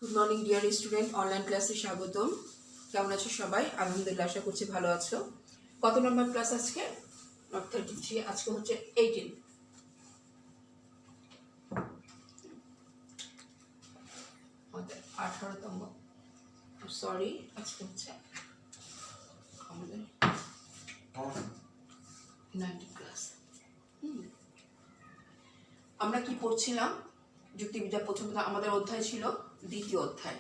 Good morning dear student, online ক্লাসে স্বাগতম। কেমন আছো সবাই? আলহামদুলিল্লাহ, আশা করছি ভালো আছো। কত নম্বর ক্লাস আজকে? 33। আজকে হচ্ছে 18, আমাদের 18তম, সরি আজকে হচ্ছে আমাদের 19 ক্লাস। আমরা কি পড়ছিলাম? যুক্তিবিদ্যা প্রথমত আমাদের অধ্যায় ছিল দ্বিতীয় অধ্যায়,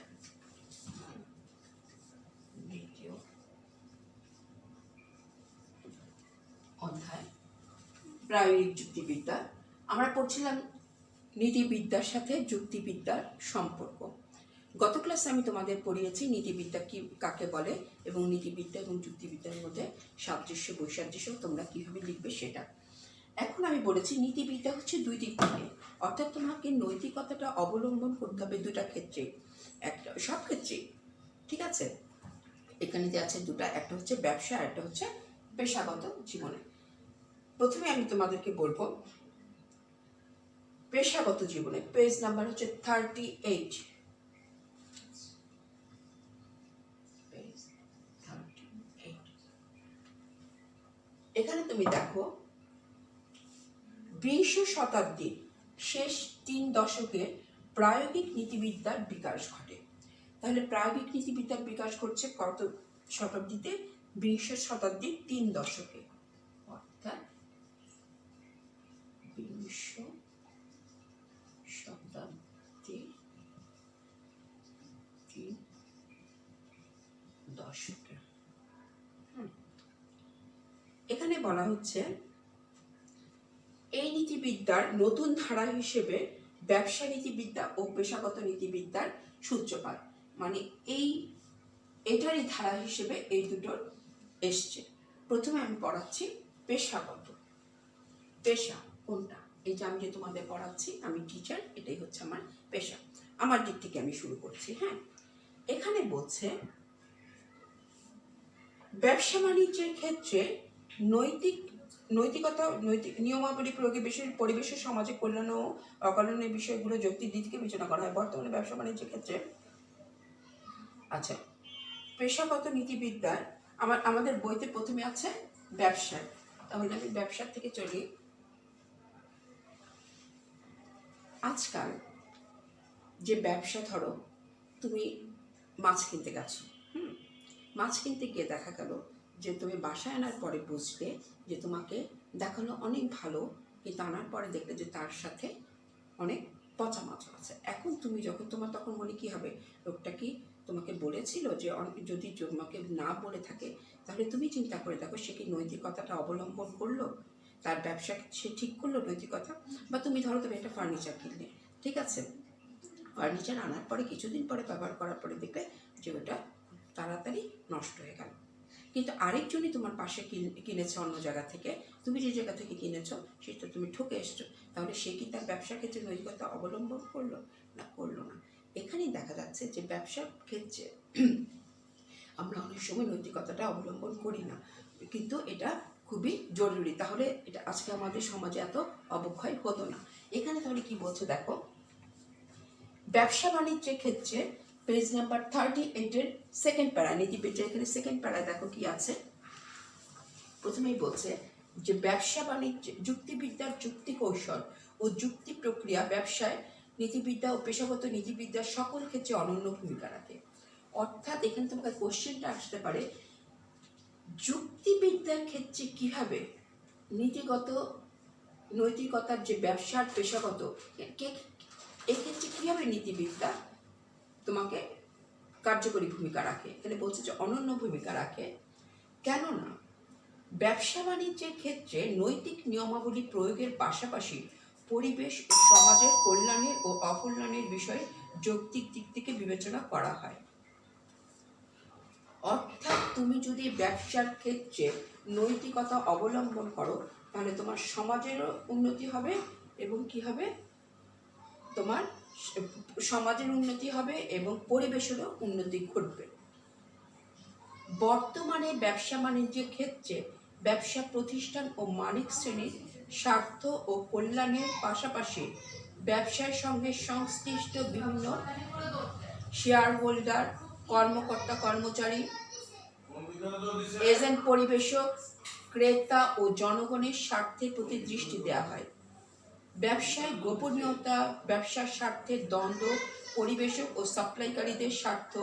প্রায়োগিক যুক্তিবিদ্যা। আমরা পড়ছিলাম নীতিবিদ্যার সাথে যুক্তিবিদ্যার সম্পর্ক। গত ক্লাসে আমি তোমাদের পড়িয়েছি নীতিবিদ্যা কি কাকে বলে এবং নীতিবিদ্যা এবং যুক্তিবিদ্যার মধ্যে সাদৃশ্য বৈসাদৃশ্য তোমরা কীভাবে লিখবে সেটা। এখন আমি বলেছি নীতিবিদ্যা হচ্ছে দুই দিক থেকে, অর্থাৎ তোমাকে নৈতিকতাটা অবলম্বন করতে হবে দুটা ক্ষেত্রে, একটা সব ক্ষেত্রেই, ঠিক আছে? এখানে যে আছে দুটা, একটা হচ্ছে ব্যবসা আর একটা হচ্ছে পেশাগত জীবনে। প্রথমে আমি তোমাদেরকে বলবো পেশাগত জীবনে, পেজ নাম্বার হচ্ছে 38। এখানে তুমি দেখো 20 শতাব্দীর শেষ 3 দশকে প্রায়োগিক নীতিবিদ্যার বিকাশ ঘটে। তাহলে প্রায়োগিক নীতিবিদ্যার বিকাশ ঘটছে কত শতাব্দীতে? 20 শতাব্দীর 3 দশকে, অর্থাৎ 20 শতাব্দীর 3 দশকে। এখানে বলা হচ্ছে এই নীতিবিদ্যার নতুন ধারা হিসেবে ব্যবসা নীতিবিদ্যা ও পেশাগত নীতিবিদ্যার সূত্রপাত, মানে এটারই ধারা হিসেবে এই দুটোর এসছে। প্রথমে আমি পড়াচ্ছি পেশাগত। পেশা কোনটা? এই যে আমি যে তোমাদের পড়াচ্ছি, আমি টিচার, এটাই হচ্ছে আমার পেশা। আমার দিক থেকে আমি শুরু করছি। হ্যাঁ, এখানে বলছে ব্যবসা বাণিজ্যের ক্ষেত্রে নৈতিক নিয়মাবলী প্রয়োগে পরিবেশের সমাজে কল্যাণ ও অকল্যাণের বিষয়গুলো যৌক্তিক দিক থেকে বিবেচনা করা হয়। বর্তমানে ব্যবসা বাণিজ্যের ক্ষেত্রে আচ্ছা, পেশাগত নীতিবিদ্যার আমাদের বইতে প্রথমে আছে ব্যবসায়। তাহলে আমি ব্যবসার থেকে চলি। আজকাল যে ব্যবসা, ধরো তুমি মাছ কিনতে গেছো, মাছ কিনতে গিয়ে দেখা গেল যে তুমি বাসায় আনার পরে বুঝলে যে তোমাকে দেখালো অনেক ভালো, কিন্তু আনার পরে দেখলে যে তার সাথে অনেক পচা মাছ আছে। এখন তুমি যখন তখন মনে কি হবে, লোকটা কি তোমাকে বলেছিল? যে যদি তোমাকে না বলে থাকে তাহলে তুমি চিন্তা করে দেখো সে কি নৈতিকতাটা অবলম্বন করলো, তার ব্যবসা সে ঠিক করলো নৈতিকতা। বা তুমি ধরো তুমি একটা ফার্নিচার কিনলে, ঠিক আছে, ফার্নিচার আনার পরে কিছুদিন পরে ব্যবহার করার পরে দেখলে যে ওটা তাড়াতাড়ি নষ্ট হয়ে গেল, কিন্তু আরেকজনই তোমার পাশে কিনেছে অন্য জায়গা থেকে, তুমি যে জায়গা থেকে কিনেছো সেটা তুমি ঠকে এসছো, তাহলে সে কি তার ব্যবসার ক্ষেত্রে নৈতিকতা অবলম্বন করলো না করলো না? এখানেই দেখা যাচ্ছে যে ব্যবসার ক্ষেত্রে আমরা অনেক সময় নৈতিকতাটা অবলম্বন করি না, কিন্তু এটা খুবই জরুরি, তাহলে এটা আজকে আমাদের সমাজে এত অবক্ষয় হতো না। এখানে তাহলে কি বলছে দেখো, ব্যবসা বাণিজ্যের ক্ষেত্রে পেজ নাম্বার 38-এর সেকেন্ড প্যারা, নীতিবিদ্যা এখানে সেকেন্ড প্যারায় দেখো কি আছে। প্রথমেই বলছে যে ব্যবসা বাণিজ্য যুক্তিবিদ্যার যুক্তি কৌশল ও যুক্তি প্রক্রিয়া ব্যবসায় নীতিবিদ্যা ও পেশাগত নীতিবিদ্যার সকল ক্ষেত্রে অনন্য ভূমিকা রাখে। অর্থাৎ এখানে তোমাকে কোশ্চেনটা আসতে পারে, যুক্তিবিদ্যার ক্ষেত্রে কিভাবে নৈতিকতার যে ব্যবসার পেশাগত এক্ষেত্রে কীভাবে নীতিবিদ্যা তোমাকে কার্যকরী ভূমিকা রাখে। এখানে বলছে যে অনন্য ভূমিকা রাখে, কেননা ব্যবসা বাণিজ্যের ক্ষেত্রে নৈতিক নিয়মাবলী প্রয়োগের পাশাপাশি পরিবেশ ও সমাজের কল্যাণের ও অকল্যাণের বিষয়ে যৌক্তিক দিক থেকে বিবেচনা করা হয়। অর্থাৎ তুমি যদি ব্যবসার ক্ষেত্রে নৈতিকতা অবলম্বন করো তাহলে তোমার সমাজেরও উন্নতি হবে এবং কি হবে, তোমার সমাজের উন্নতি হবে এবং পরিবেশেরও উন্নতি ঘটবে। বর্তমানে ব্যবসা বাণিজ্যের ক্ষেত্রে ব্যবসা প্রতিষ্ঠান ও মালিক শ্রেণীর স্বার্থ ও কল্যাণের পাশাপাশি ব্যবসার সঙ্গে সংশ্লিষ্ট বিভিন্ন শেয়ার হোল্ডার, কর্মকর্তা কর্মচারী, এজেন্ট পরিবেশক, ক্রেতা ও জনগণের স্বার্থের প্রতি দৃষ্টি দেওয়া হয়। ব্যবসায় গোপনীয়তা, ব্যবসার স্বার্থের দ্বন্দ্ব, পরিবেশক ও সাপ্লাইকারীদের স্বার্থ,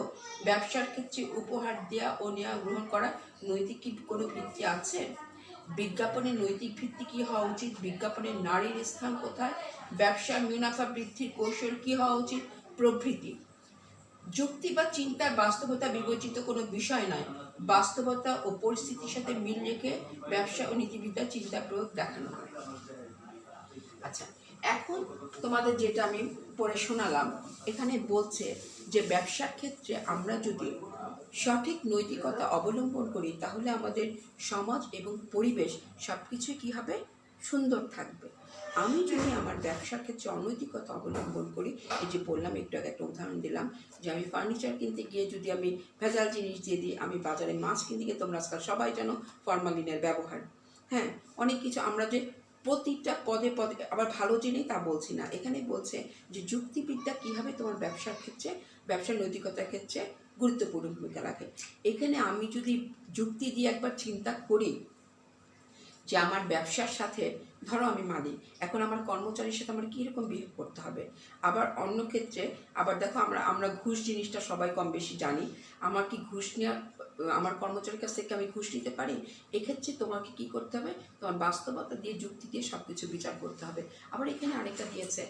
ব্যবসার ক্ষেত্রে উপহার দেওয়া ও নেওয়া গ্রহণ করা নৈতিক কি কোনো ভিত্তি আছে? বিজ্ঞাপনের নৈতিক ভিত্তি কী হওয়া উচিত? বিজ্ঞাপনের নারীর স্থান কোথায়? ব্যবসার মুনাফা বৃদ্ধির কৌশল কী হওয়া উচিত? প্রভৃতি। যুক্তি বা চিন্তার বাস্তবতা বিবেচিত কোনো বিষয় নয়, বাস্তবতা ও পরিস্থিতির সাথে মিল রেখে ব্যবসা ও নীতিবিদ্যার চিন্তা প্রয়োগ দেখানো হয়। আচ্ছা, এখন তোমাদের যেটা আমি পড়ে শোনালাম, এখানে বলছে যে ব্যবসার ক্ষেত্রে আমরা যদি সঠিক নৈতিকতা অবলম্বন করি তাহলে আমাদের সমাজ এবং পরিবেশ সব কিছুই কী হবে? সুন্দর থাকবে। আমি যদি আমার ব্যবসার ক্ষেত্রে অনৈতিকতা অবলম্বন করি, এই যে বললাম একটু আগে একটা উদাহরণ দিলাম যে আমি ফার্নিচার কিনতে গিয়ে যদি আমি ভেজাল জিনিস দিয়ে দিই, আমি বাজারে মাছ কিনতে গিয়ে, তোমরা আজকাল সবাই জানো ফরমালিনের ব্যবহার, হ্যাঁ, অনেক কিছু আমরা যে প্রতিটা পদে পদে, আবার ভালো জেনেই তা বলছি না, এখানে বলছে যে যুক্তিবিদ্যা কীভাবে তোমার ব্যবসার ক্ষেত্রে, ব্যবসার নৈতিকতার ক্ষেত্রে গুরুত্বপূর্ণ ভূমিকা রাখে। এখানে আমি যদি যুক্তি দিয়ে একবার চিন্তা করি যে আমার ব্যবসার সাথে, ধরো আমি মালিক, এখন আমার কর্মচারীর সাথে আমার কীরকম বিহেভ করতে হবে। আবার অন্য ক্ষেত্রে আবার দেখো, আমরা ঘুষ জিনিসটা সবাই কম বেশি জানি। আমার কি ঘুষ নেওয়ার, আমার কর্মচারীর কাছ থেকে আমি ঘুষ নিতে পারি? এক্ষেত্রে তোমাকে কি করতে হবে? তোমার বাস্তবতা দিয়ে, যুক্তি দিয়ে সব কিছু বিচার করতে হবে। আবার এখানে আরেকটা দিয়েছে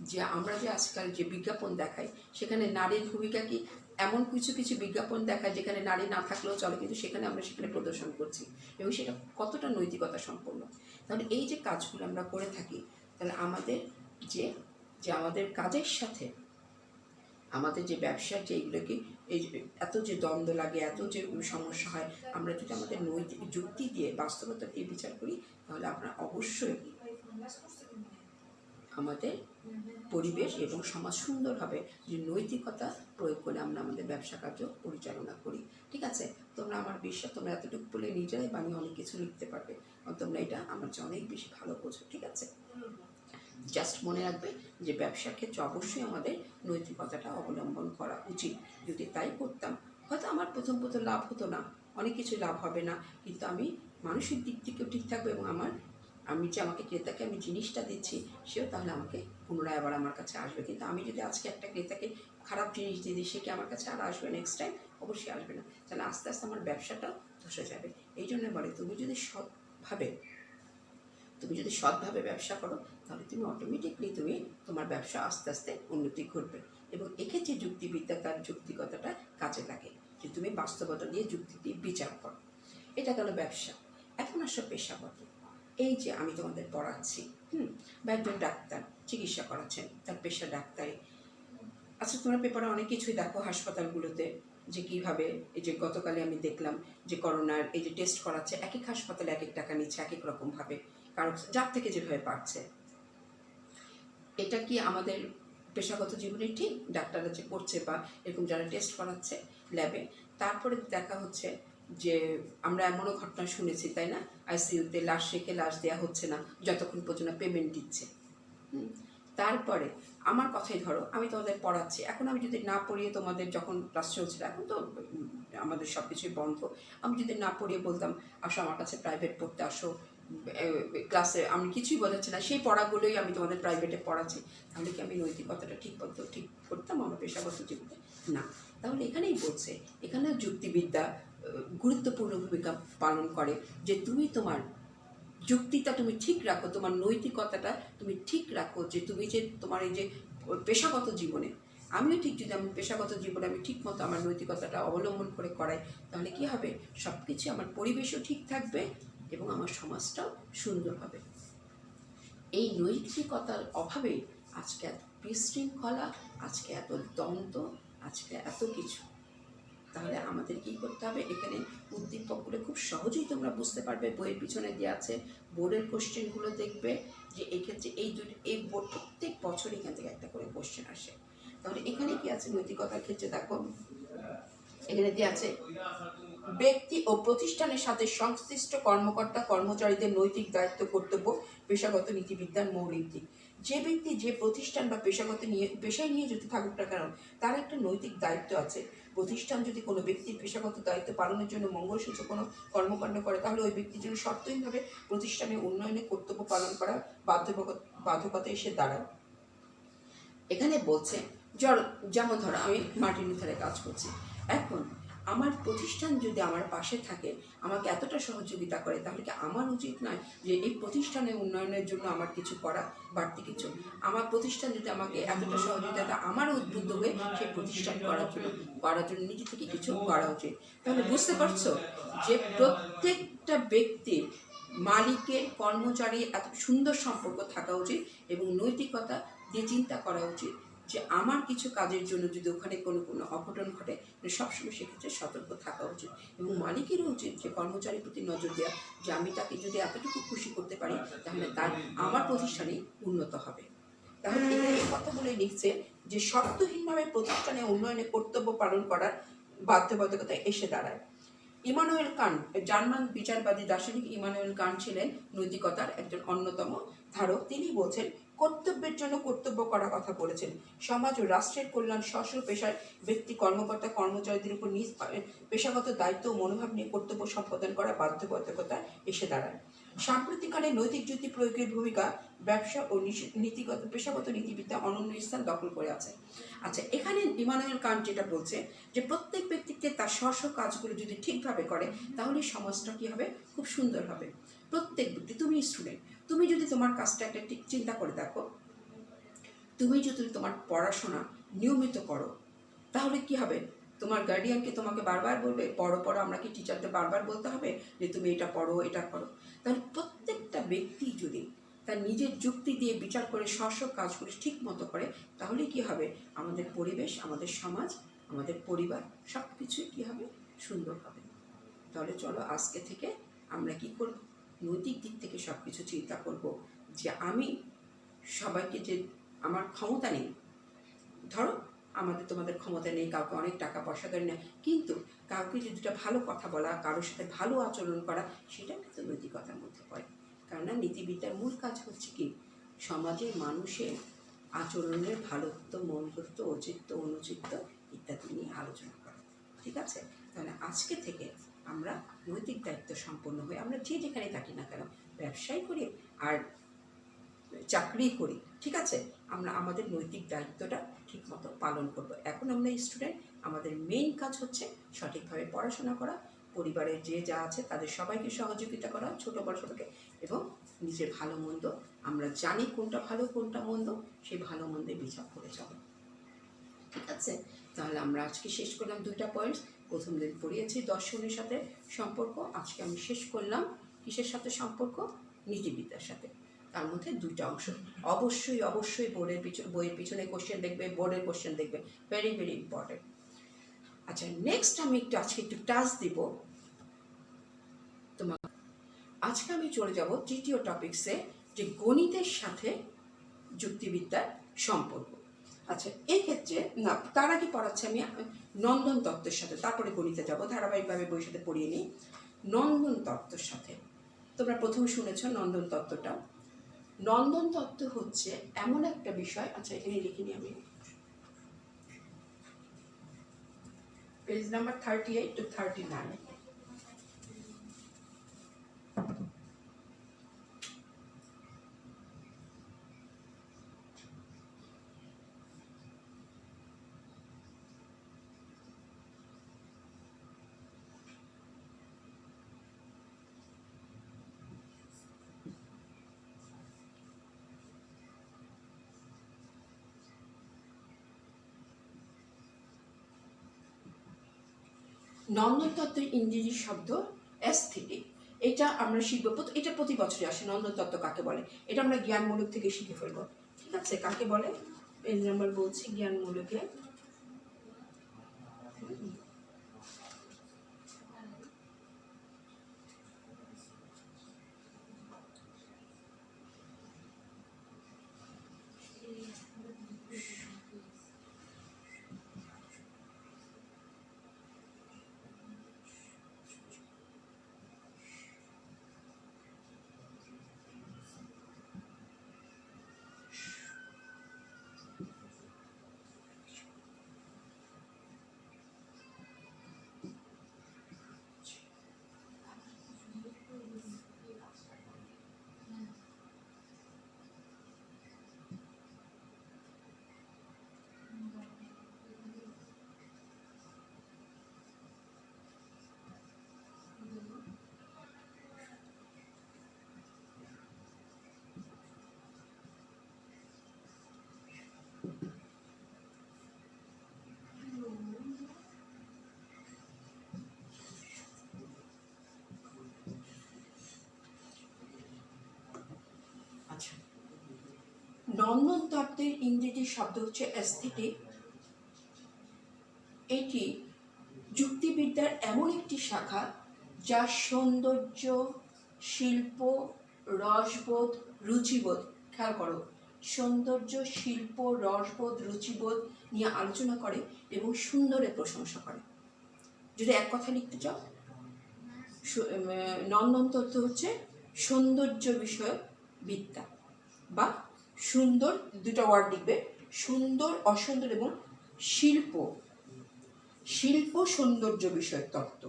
যে আমরা যে আজকাল যে বিজ্ঞাপন দেখাই, সেখানে নারীর ভূমিকা কি, এমন কিছু কিছু বিজ্ঞাপন দেখায় যেখানে নারী না থাকলেও চলে, কিন্তু সেখানে আমরা সেখানে প্রদর্শন করছি, এবং সেটা কতটা নৈতিকতা সম্পন্ন। তাহলে এই যে কাজগুলো আমরা করে থাকি, তাহলে আমাদের যে আমাদের কাজের সাথে আমাদের যে ব্যবসার যে এইগুলোকে, এই এত যে দ্বন্দ্ব লাগে, এত যে সমস্যা হয়, আমরা যদি আমাদের নৈতিক যুক্তি দিয়ে, বাস্তবতা দিয়ে বিচার করি, তাহলে আমরা অবশ্যই আমাদের পরিবেশ এবং সমাজ সুন্দর হবে, যে নৈতিকতা প্রয়োগ করে আমরা আমাদের ব্যবসা কার্য পরিচালনা করি। ঠিক আছে, তোমরা আমার বিশ্বাস, তোমরা এতটুকু বলে নিজেরাই বানিয়ে অনেক কিছু লিখতে পারবে, তোমরা এটা আমার চেয়ে অনেক বেশি ভালো বোঝো। ঠিক আছে, জাস্ট মনে রাখবে যে ব্যবসার ক্ষেত্রে অবশ্যই আমাদের নৈতিকতাটা অবলম্বন করা উচিত। যদি তাই করতাম, হয়তো আমার প্রথম লাভ হতো না, অনেক কিছু লাভ হবে না, কিন্তু আমি মানসিক দিক থেকেও ঠিক থাকবো, এবং আমি যে আমাকে ক্রেতাকে আমি জিনিসটা দিচ্ছি, সেও তাহলে আমাকে পুনরায় আবার আমার কাছে আসবে। কিন্তু আমি যদি আজকে একটা ক্রেতাকে খারাপ জিনিস দিয়ে দিই, সে কি আমার কাছে আর আসবে নেক্সট টাইম? অবশ্যই আসবে না। তাহলে আস্তে আস্তে আমার ব্যবসাটাও ধসে যাবে। এই জন্য বলে, তুমি যদি সৎভাবে ব্যবসা করো, তাহলে তুমি অটোমেটিকলি তোমার ব্যবসা আস্তে আস্তে উন্নতি ঘটবে। এবং এক্ষেত্রে যুক্তিবিদ্যা, তার যৌক্তিকতাটা কাজে লাগে, যে তুমি বাস্তবতা দিয়ে, যুক্তি দিয়ে বিচার করো। এটা গেল ব্যবসা। এখন আসো পেশাগত। এই যে আমি তোমাদের পড়াচ্ছি, বা একজন ডাক্তার চিকিৎসা করাচ্ছেন, তার পেশা ডাক্তারি। আচ্ছা, তোমরা পেপারে অনেক কিছুই দেখো হাসপাতালগুলোতে, যে কীভাবে, এই যে গতকালে আমি দেখলাম যে করোনার এই যে টেস্ট করাচ্ছে, এক এক হাসপাতালে এক এক টাকা নিচ্ছে, এক এক রকমভাবে, কারণ যার থেকে যেভাবে পারছে। এটা কি আমাদের পেশাগত জীবনে ঠিক? ডাক্তাররা যে করছে, বা এরকম যারা টেস্ট করাচ্ছে ল্যাবে, তারপরে দেখা হচ্ছে যে আমরা এমনও ঘটনা শুনেছি, তাই না, আইসিইউতে লাশ রেখে লাশ দেওয়া হচ্ছে না যতক্ষণ পর্যন্ত পেমেন্ট দিচ্ছে। তারপরে আমার কথাই ধরো, আমি তোমাদের পড়াচ্ছি, এখন আমি যদি না পড়িয়ে তোমাদের, যখন ক্লাস চলছিল, এখন তো আমাদের সব কিছুই বন্ধ, আমি যদি না পড়িয়ে বলতাম আসো আমার কাছে প্রাইভেট পড়তে আসো, ক্লাসে আমি কিছুই বোঝাচ্ছি না, সেই পড়াগুলোই আমি তোমাদের প্রাইভেটে পড়াচ্ছি, তাহলে কি আমি নৈতিকতাটা ঠিক করতাম আমার পেশাগত জীবনে? না। তাহলে এখানেই বলছে, এখানেও যুক্তিবিদ্যা গুরুত্বপূর্ণ ভূমিকা পালন করে, যে তুমি তোমার যুক্তিটা তুমি ঠিক রাখো, তোমার নৈতিকতাটা তুমি ঠিক রাখো, যে তুমি যে তোমার এই যে পেশাগত জীবনে, আমিও ঠিক, যদি আমি পেশাগত জীবনে আমি ঠিক মতো আমার নৈতিকতাটা অবলম্বন করে করাই, তাহলে কি হবে? সব কিছু, আমার পরিবেশও ঠিক থাকবে এবং আমার সমাজটাও সুন্দর হবে। এই নৈতিকতার অভাবে আজকে এত বিশৃঙ্খলা, আজকে এত দ্বন্দ্ব, আজকে এত কিছু। তাহলে আমাদের কী করতে হবে? এখানে উদ্দীপকগুলো খুব সহজেই তোমরা বুঝতে পারবে, বইয়ের পিছনে দেওয়া আছে, বোর্ডের কোশ্চেনগুলো দেখবে, যে এক্ষেত্রে এই বোর্ড প্রত্যেক বছর এখান থেকে একটা করে কোশ্চেন আসে। তাহলে এখানে কি আছে? নৈতিকতার ক্ষেত্রে দেখো, এখানে দেওয়া আছে, ব্যক্তি ও প্রতিষ্ঠানের সাথে সংশ্লিষ্ট কর্মকর্তা কর্মচারীদের নৈতিক দায়িত্ব, কর্তব্য, পেশাগত নীতিবিদ্যার মৌলিক দিক। যে ব্যক্তি যে প্রতিষ্ঠান বা পেশায় নিয়ে যদি থাকুক না কেন, তার একটা নৈতিক দায়িত্ব আছে। প্রতিষ্ঠান যদি কোনো ব্যক্তির পেশাগত দায়িত্ব পালনের জন্য মঙ্গলসূচক কোনো কর্মকাণ্ড করে, তাহলে ওই ব্যক্তির জন্য শর্তহীনভাবে প্রতিষ্ঠানের উন্নয়নে কর্তব্য পালন করা বাধ্যকতা এসে দাঁড়ায়। এখানে বলছে যেমন ধরো আমি মার্টিন লুথারে কাজ করছি, এখন আমার প্রতিষ্ঠান যদি আমার পাশে থাকে, আমাকে এতটা সহযোগিতা করে, তাহলে কি আমার উচিত নয় যে এই প্রতিষ্ঠানের উন্নয়নের জন্য আমার কিছু করা, বাড়তি কিছু? আমার প্রতিষ্ঠান যদি আমাকে এতটা সহযোগিতা, আমারও উদ্বুদ্ধ হয়ে সেই প্রতিষ্ঠান করার জন্য নিজে থেকে কিছু করা উচিত। তাহলে বুঝতে পারছো যে প্রত্যেকটা ব্যক্তির মালিকের কর্মচারী এত সুন্দর সম্পর্ক থাকা উচিত এবং নৈতিকতা দিয়ে চিন্তা করা উচিত যে আমার কিছু কাজের জন্য যদি ওখানে কোনো অঘটন ঘটে, সবসময় সেক্ষেত্রে সতর্ক থাকা উচিত। এবং মালিকেরও উচিত যে কর্মচারীর প্রতি নজর দেওয়া, যে আমি তাকে যদি এতটুকু খুশি করতে পারি, তাহলে তার আমার প্রতিষ্ঠানই উন্নত হবে। তাহলে এই কথাগুলো লিখছে যে শর্তহীনভাবে প্রতিষ্ঠানে উন্নয়নে কর্তব্য পালন করার বাধ্যবাধকতা এসে দাঁড়ায়। ইমানুয়েল কান্ট, জার্মান বিচারবাদী দার্শনিক ইমানুয়েল কান্ট ছিলেন নৈতিকতার একজন অন্যতম ধারক। তিনি বলছেন, কর্তব্যের জন্য কর্তব্য করার কথা বলেছেন। সমাজ ও রাষ্ট্রের কল্যাণ স্ব পেশার ব্যক্তি কর্মকর্তা কর্মচারীদের উপর নিজ পেশাগত দায়িত্ব ও মনোভাব নিয়ে কর্তব্য সম্পাদন করা বাধ্যবাধকতা এসে দাঁড়ায়। সাম্প্রতিককালে নৈতিক যুক্তি প্রয়োগের ভূমিকা ব্যবসা ও পেশাগত নীতিবিদ্যা অনন্য স্থান দখল করে আছে। আচ্ছা, এখানে ইমানুয়েল কান্ট যেটা বলছে যে প্রত্যেক ব্যক্তিকে তার স্ব কাজগুলো যদি ঠিকভাবে করে, তাহলে সমাজটা কী হবে? খুব সুন্দর হবে। প্রত্যেক ব্যক্তি, তুমি স্টুডেন্ট, তুমি যদি তোমার কাজটা একটা ঠিক চিন্তা করে দেখো, তুমি যদি তোমার পড়াশোনা নিয়মিত করো, তাহলে কি হবে? তোমার গার্ডিয়ানকে তোমাকে বারবার বলবে পড়ো পড়ো, আমরা কি টিচারদের বারবার বলতে হবে যে তুমি এটা পড়ো এটা করো? তাহলে প্রত্যেকটা ব্যক্তি যদি তার নিজের যুক্তি দিয়ে বিচার করে স্ব কাজগুলো ঠিক মতো করে, তাহলে কি হবে? আমাদের পরিবেশ, আমাদের সমাজ, আমাদের পরিবার সব কিছুই কী হবে? সুন্দর হবে। তাহলে চলো আজকে থেকে আমরা কি করব? নৈতিক দিক থেকে সব কিছু চিন্তা করব যে আমি সবাইকে, যে আমার ক্ষমতা নেই, ধরো তোমাদের ক্ষমতা নেই, কাউকে অনেক টাকা পয়সা দেয় না, কিন্তু কাউকে যদি একটা ভালো কথা বলা, কারোর সাথে ভালো আচরণ করা, সেটা কিন্তু নৈতিকতার মধ্যে পড়ে। কেননা নীতিবিদ্যার মূল কাজ হচ্ছে কি? সমাজের মানুষের আচরণের ভালোত্ব, মন্দত্ব, অচিত্ত, অনুচিত্ত ইত্যাদি নিয়ে আলোচনা করা। ঠিক আছে? তাহলে আজকে থেকে আমরা নৈতিক দায়িত্ব সম্পন্ন হয়ে, আমরা যে যেখানে থাকি না কেন, ব্যবসায় করি আর চাকরি করি, ঠিক আছে, আমরা আমাদের নৈতিক দায়িত্বটা ঠিকমতো পালন করব। এখন আমরা স্টুডেন্ট, আমাদের মেইন কাজ হচ্ছে সঠিকভাবে পড়াশোনা করা, পরিবারের যে যা আছে তাদের সবাইকে সহযোগিতা করা, ছোটো বড় সবাইকে, এবং নিজের ভালো মন্দ আমরা জানি কোনটা ভালো কোনটা মন্দ, সেই ভালো মন্দে বিচার করে যাব। ঠিক আছে? তাহলে আমরা আজকে শেষ করলাম 2টা পয়েন্টস। প্রথম দিন পড়িয়েছি দর্শনের সাথে সম্পর্ক, আজকে আমি শেষ করলাম কিসের সাথে সম্পর্ক? নীতিবিদ্যার সাথে। তার মধ্যে 2টা অংশ। অবশ্যই অবশ্যই বইয়ের পিছনে কোশ্চেন দেখবে, বোর্ডের কোশ্চেন দেখবে, ভেরি ভেরি ইম্পর্টেন্ট। আচ্ছা, নেক্সট আমি আজকে একটু টাচ দিব তোমার। আজকে আমি চলে যাব তৃতীয় টপিকসে, যে গণিতের সাথে যুক্তিবিদ্যার সম্পর্ক। আচ্ছা, এই ক্ষেত্রে না, তার আগে পড়াচ্ছি আমি নন্দন তত্ত্বের সাথে, তারপরে গণিতে যাব, ধারাবাহিকভাবে বইয়ের সাথে পড়িয়ে নিই। নন্দন তত্ত্বের সাথে তোমরা প্রথমে শুনেছ নন্দন তত্ত্বটা। নন্দন তত্ত্ব হচ্ছে এমন একটা বিষয়, আচ্ছা এখানে লিখে নিই আমি, পেজ নাম্বার 38 to 39। নন্দন তত্ত্বের ইংরেজি শব্দ অ্যাস্থেটিক। এটা আমরা শিখবো, এটা প্রতি বছরই আসে। নন্দন তত্ত্ব কাকে বলে এটা আমরা জ্ঞানমূলক থেকে শিখে ফেলবো। ঠিক আছে? কাকে বলে পেজ নাম্বার বলছি, জ্ঞানমূলকে। নন্দন তত্ত্বের ইংরেজি শব্দ হচ্ছে অ্যাস্থেটিক। এটি যুক্তিবিদ্যার এমন একটি শাখা যা সৌন্দর্য, শিল্প, রসবোধ, রুচিবোধ, খেয়াল করো, সৌন্দর্য, শিল্প, রসবোধ, রুচিবোধ নিয়ে আলোচনা করে এবং সুন্দরের প্রশংসা করে। যদি এক কথা লিখতে চাও, নন্দন তত্ত্ব হচ্ছে সৌন্দর্য বিষয়ক বিদ্যা, বা সুন্দর, দুটো ওয়ার্ড লিখবে, সুন্দর, অসুন্দর এবং শিল্প, শিল্প সৌন্দর্য বিষয়ক তত্ত্ব।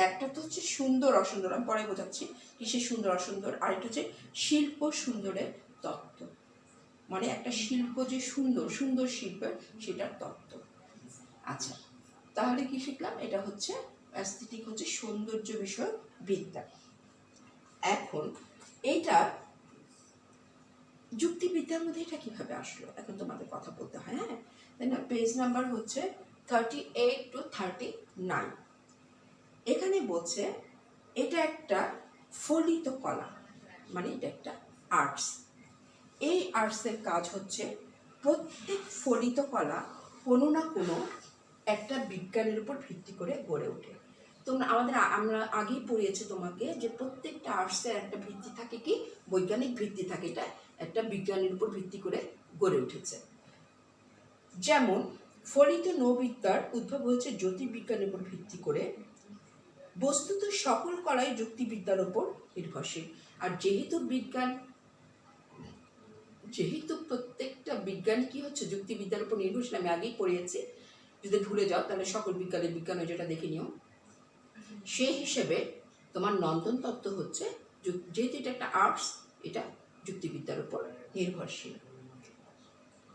একটা তো হচ্ছে সুন্দর অসুন্দর, আমি পরে বোঝাচ্ছি কিসে সুন্দর অসুন্দর, আর একটা হচ্ছে শিল্প সুন্দরের তত্ত্ব, মানে একটা শিল্প যে সুন্দর, সুন্দর শিল্পের সেটার তত্ত্ব। আচ্ছা, তাহলে কি শিখলাম? এটা হচ্ছে অ্যাস্থেটিক, হচ্ছে সৌন্দর্য বিষয়ক বিদ্যা। এখন এইটা যুক্তিবিদ্যার মধ্যে এটা কিভাবে আসলো, এখন তোমাদের কথা বলতে হয়। হ্যাঁ, তাই না? পেজ নাম্বার হচ্ছে 38 to 39। এখানে বলছে এটা একটা ফলিত কলা, মানে এটা একটা আর্টস। এই আর্টসের কাজ হচ্ছে প্রত্যেক ফলিত কলা কোনো না কোনো একটা বিজ্ঞানের উপর ভিত্তি করে গড়ে ওঠে। তোমরা আমরা আগেই পড়িয়েছি তোমাকে যে প্রত্যেকটা আর্টসের একটা ভিত্তি থাকে, কি বৈজ্ঞানিক ভিত্তি থাকে, এটা একটা বিজ্ঞানের উপর ভিত্তি করে গড়ে উঠেছে। যেমন ফলিত নৌবিদ্যার উদ্ভব হয়েছে জ্যোতির্বিজ্ঞানের উপর ভিত্তি করে। বস্তুত সকল কলাই যুক্তিবিদ্যার উপর নির্ভরশীল। আর যেহেতু প্রত্যেকটা বিজ্ঞান কি হচ্ছে যুক্তিবিদ্যার উপর নির্ভরশীল, আমি আগেই পড়িয়েছি, যদি ভুলে যাও তাহলে সকল বিজ্ঞানের বিজ্ঞান যেটা দেখে নিও। সেই হিসেবে তোমার নন্দন তত্ত্ব হচ্ছে, যেহেতু এটা একটা আর্টস, এটা যুক্তিবিদ্যার উপর নির্ভরশীল।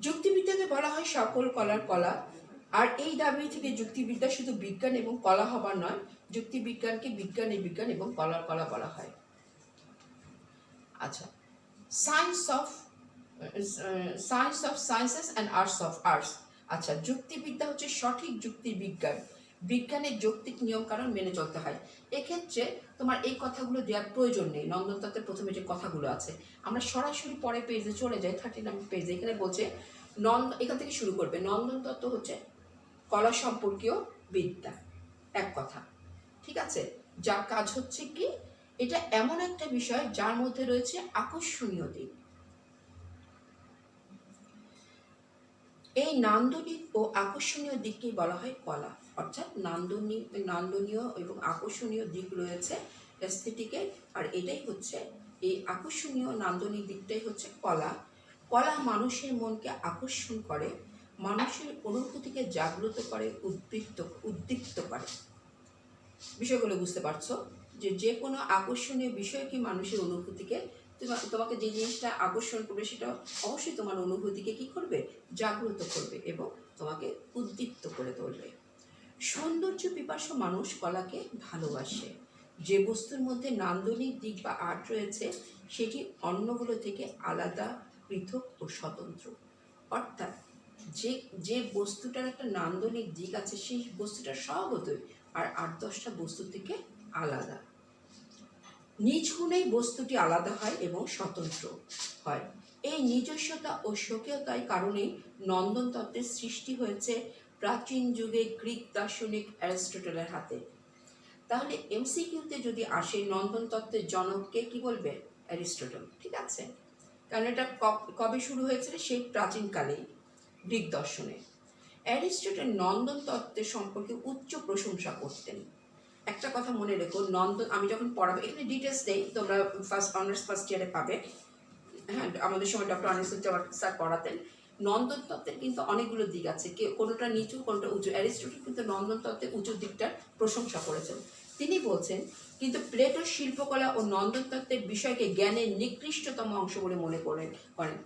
যুক্তিবিদ্যাকে বলা হয় সকল কলার কলা। আর এই দাবি থেকে যুক্তিবিদ্যা শুধু বিজ্ঞান এবং কলা হবার নয়, যুক্তিবিজ্ঞানকে বিজ্ঞানের বিজ্ঞান এবং কলার কলা বলা হয়। আচ্ছা, science of sciences and arts of arts. আচ্ছা, যুক্তিবিদ্যা হচ্ছে সঠিক যুক্তির বিজ্ঞান, বিজ্ঞানের যৌক্তিক নিয়ম কারণ মেনে চলতে হয়। এক্ষেত্রে তোমার এই কথাগুলো দেওয়ার প্রয়োজন নেই। নন্দন তত্ত্বের প্রথমে যে কথাগুলো আছে, আমরা সরাসরি পরে পেজে চলে যাই, 39 পেজে। এখানে বলছে এখান থেকে শুরু করবে। নন্দন তত্ত্ব হচ্ছে কলা সম্পর্কীয় বিদ্যা, এক কথা, ঠিক আছে, যার কাজ হচ্ছে কি, এটা এমন একটা বিষয় যার মধ্যে রয়েছে আকর্ষণীয় দিক। এই নান্দনিক ও আকর্ষণীয় দিককেই বলা হয় কলা। অর্থাৎ নান্দনীয় এবং আকর্ষণীয় দিক রয়েছে এস্থেটিকের, আর এটাই হচ্ছে, এই আকর্ষণীয় নান্দনিক দিকটাই হচ্ছে কলা। কলা মানুষের মনকে আকর্ষণ করে, মানুষের অনুভূতিকে জাগ্রত করে, উদ্দীপ্ত করে। বিষয়গুলো বুঝতে পারছো? যে কোনো আকর্ষণীয় বিষয় কি মানুষের অনুভূতিকে, তোমাকে যে জিনিসটা আকর্ষণ করবে সেটা অবশ্যই তোমার অনুভূতিকে কি করবে, জাগ্রত করবে এবং তোমাকে উদ্দীপ্ত করে তুলবে। সৌন্দর্য পিপাসু মানুষ কলাকে ভালোবাসে। যে বস্তুর মধ্যে নান্দনিক দিক বা আর্ট রয়েছে সেটি অন্যগুলো থেকে আলাদা, পৃথক ও স্বতন্ত্র। অর্থাৎ যে বস্তুটার একটা নান্দনিক দিক আছে, সেই বস্তুটা স্বভাবতই আর 8-10টা বস্তু থেকে আলাদা। নিজ গুণেই বস্তুটি আলাদা হয় এবং স্বতন্ত্র হয়। এই নিজস্বতা ও স্বকীয়তার কারণেই নন্দন তত্ত্বের সৃষ্টি হয়েছে প্রাচীন যুগে গ্রিক দার্শনিক অ্যারিস্টটলের হাতে। তাহলে এমসিকিউতে যদি আসে নন্দন তত্ত্বের জনককে, কি বলবে? অ্যারিস্টটল, ঠিক আছে, কারণ এটা কবে শুরু হয়েছিল? সেই প্রাচীনকালেই গ্রিক দর্শনে। অ্যারিস্টটল নন্দন তত্ত্বের সম্পর্কে উচ্চ প্রশংসা করতেন। একটা কথা মনে রেখো, নন্দন, আমি যখন পড়াবো এখানে ডিটেলস নেই, তোমরা অনার্স ফার্স্ট ইয়ারে পাবে। হ্যাঁ, আমাদের সময় ডক্টর আনিসুজ্জামান স্যার পড়াতেন। নন্দন তত্ত্বের কিন্তু অনেকগুলো দিক আছে, কোনোটা নিচু কোনোটা উঁচু। অ্যারিস্টটল কিন্তু নন্দন তত্ত্বের উঁচু দিকটার প্রশংসা করেছেন। তিনি বলছেন, কিন্তু প্লেটোর শিল্পকলা ও নন্দন তত্ত্বের বিষয়কে জ্ঞানের নিকৃষ্টতম অংশ বলে মনে করেন।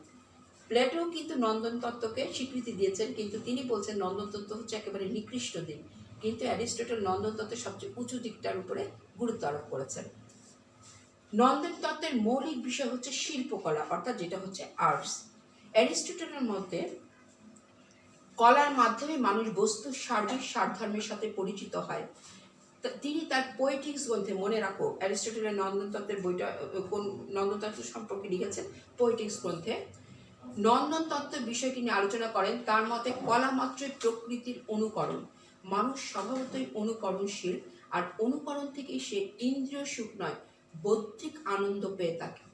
প্লেটো কিন্তু নন্দন তত্ত্বকে স্বীকৃতি দিয়েছেন, কিন্তু তিনি বলছেন নন্দন তত্ত্ব হচ্ছে একেবারে নিকৃষ্ট দিক। কিন্তু অ্যারিস্টটল নন্দন তত্ত্বের সবচেয়ে উঁচু দিকটার উপরে গুরুত্ব আরোপ করেছেন। নন্দন তত্ত্বের মৌলিক বিষয় হচ্ছে শিল্পকলা, অর্থাৎ যেটা হচ্ছে আর্টস। অ্যারিস্টটলের মতে কলার মাধ্যমে মানুষ বস্তুর সার্বিক সারধর্মের সাথে পরিচিত হয়। তিনি তার পোয়েটিক্স গ্রন্থে, মনে রাখো অ্যারিস্টটলের নন্দন তত্ত্বের বইটা কোন নন্দন তত্ত্ব সম্পর্কে লিখেছেন? পোয়েটিক্স গ্রন্থে। নন্দন তত্ত্বের বিষয়টি নিয়ে আলোচনা করেন। তার মতে কলা মাত্রই প্রকৃতির অনুকরণ, মানুষ স্বভাবতই অনুকরণশীল, আর অনুকরণ থেকেই সে ইন্দ্রিয় সুখ নয় বৌদ্ধিক আনন্দ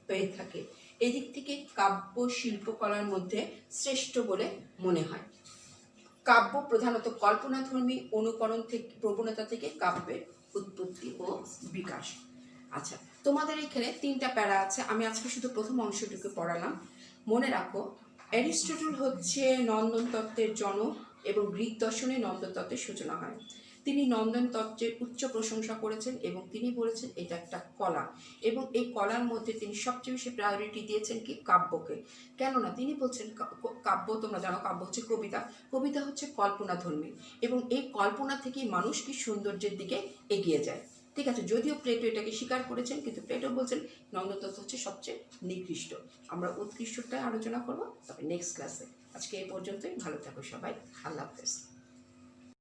পেয়ে থাকে। এদিক থেকে কাব্য শিল্পকলার মধ্যে শ্রেষ্ঠ বলে মনে হয়। কাব্য প্রধানত কল্পনাধর্মী অনুকরণ থেকে প্রবণতা থেকে কাব্যের উৎপত্তি ও বিকাশ। আচ্ছা, তোমাদের এখানে 3টা প্যারা আছে, আমি আজকে শুধু প্রথম অংশটুকু পড়ালাম। মনে রাখো, অ্যারিস্টটল হচ্ছে নন্দন তত্ত্বের জনক এবং গ্রিক দর্শনে নন্দন তত্ত্বের সূচনা হয়। তিনি নন্দন তত্ত্বের উচ্চ প্রশংসা করেছেন এবং তিনি বলেছেন এটা একটা কলা, এবং এই কলার মধ্যে তিনি সবচেয়ে বেশি প্রায়োরিটি দিয়েছেন কি কাব্যকে। কেননা তিনি বলছেন কাব্য, তোমরা জানো কাব্য হচ্ছে কবিতা, কবিতা হচ্ছে কল্পনাধর্মী, এবং এই কল্পনা থেকেই মানুষ কি সৌন্দর্যের দিকে এগিয়ে যায়। ঠিক আছে, যদিও প্লেটো এটাকে স্বীকার করেছেন, কিন্তু প্লেটো বলছেন নন্দন তত্ত্ব হচ্ছে সবচেয়ে নিকৃষ্ট। আমরা উৎকৃষ্টটাই আলোচনা করবো তবে নেক্সট ক্লাসে। আজকে এই পর্যন্তই, ভালো থাকো সবাই, আল্লাহ হাফেজ।